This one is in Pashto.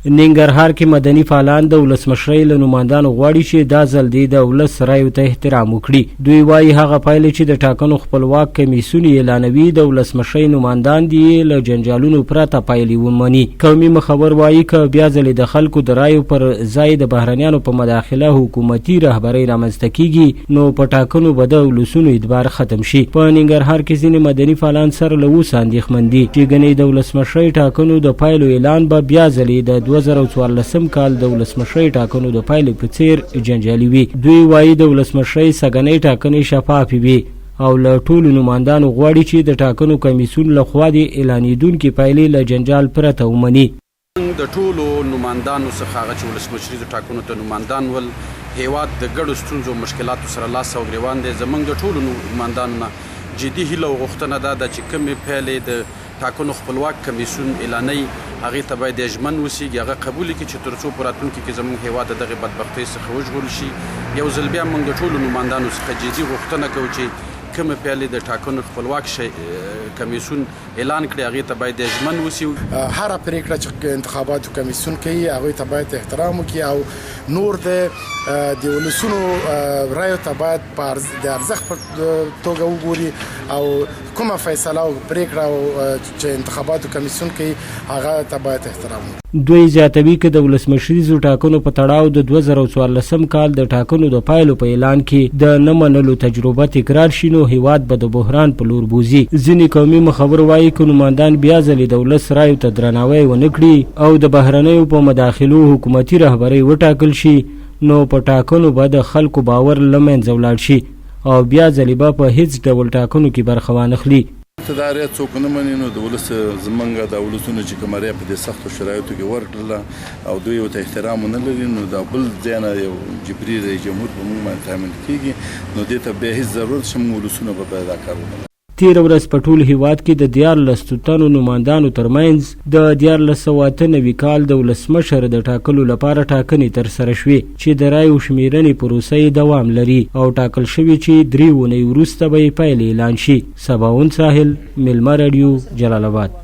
ننګرهار کې مدني فعالان د ولسمشرۍ له نمایندانو غواړي چې دا ځل د ولس رایو ته احترام وکړي. دوی وایي هغه پایلې چې د ټاکنو خپلواک کمیسیون اعلانوي د ولسمشرۍ نمایندان دي له جنجالونو پرته پایلې ومني. قومي مخبر وایي که بیا ځلې د خلکو د رایو پر ځای د بهرنیانو په مداخله حکومتي رهبرۍ رامنځته کیږي نو په ټاکنو به د ولسونو اعتبار ختم شي. په ننګرهار کې ځینې مدني فعالان سره له اوسه اندېښمن دي چې ګنې د ولسمشرۍ ټاکنو د پایلو اعلان به بیا ځلې د 2014 کال د ولسمشرۍ ټاکنو د پایلې په څیر جنجالي وي. دوی وایي د ولسمشرۍ سږنۍ ټاکنې شفافې وي او له ټولو نمایندانو غواړي چې د ټاکنو کمیسیون له خوا د اعلانېدونکې پایلې له جنجال پرته ومني. د ټولو نمایندانو څخه هغه چې ولسمشریزو ټاکنو ته نمایندان ول هیواد د ګډو ستونزو مشکلاتو سره لاس او ګریوان دی. زموږ د ټولو نمایندانو نه جدي هیله او غوښتنه ده چې کومې پایلې د ټاکنو خپلواک کمیسیون اعلانوي هغې ته باید ژمن وسیږي، هغه قبول کړي چې تر څو په راتلونکي کې زموږ هیواد د دغې بدبختۍ څخه وژغورل شي. یو ځل بیا موږ د ټولو نمایندانو څخه جدي غوښتنه کوو چې کومه پایلې د ټاکنو خپلواک کمیسیون اعلان کړي هغې ته باید ژمن وسي. هره پرېکړه چې انتخاباتو کمیسیون کوي هغوی ته باید احترام وکړي او نور د ولسونو رایو ته باید د ارزښت په توګه وګوري او کومه فیصله او پرېکړه چې انتخاباتو کمیسیون کوي هغه ته باید احترام وکړي. دوی زیاتوي که د ولسمشریزو ټاکنو په تړاو د 2014 کال د ټاکنو د پایلو په اعلان کې د نه منلو تجربه تکرار شي نو هیواد به د بحران په لور بوځي. ځینې قومي مخبر وایي که نمایندان بیا ځلې د ولس رایو ته درناوی ونه کړي او د بهرنیو په مداخلو حکومتي رهبرۍ وټاکل شي نو په ټاکنو به د خلکو باور له منځه ولاړ شي او بیا ځلې به په هیڅ ډول ټاکنو کې برخه وانخلي. دا رایه څوک نه مني نو د ولس زمونږ د ولسونو چې کومه رایه په دې سختو شرایطو کې ورکړله او دوی ورته احترام ونه لري نو دا بل ځای نه یو جبري رئیس جمهور په موږ باندې تامین کېږي نو دې ته بیا هېڅ ضرورت شته موږ ولسونه به بیا دا کار ونه. تېره ورځ په ټول هیواد کې د 14 تنو نمایندانو ترمنځ د 1498 کال د ولسمشر د ټاکلو لپاره ټاکنې ترسره شوې چې د رایو شمیرنې پروسه یې دوام لري او ټاکل شوي چې 3 اونۍ وروسته به یې پایلې اعلان شي. سباون ساحل، میلمه راډیو، جلال آباد.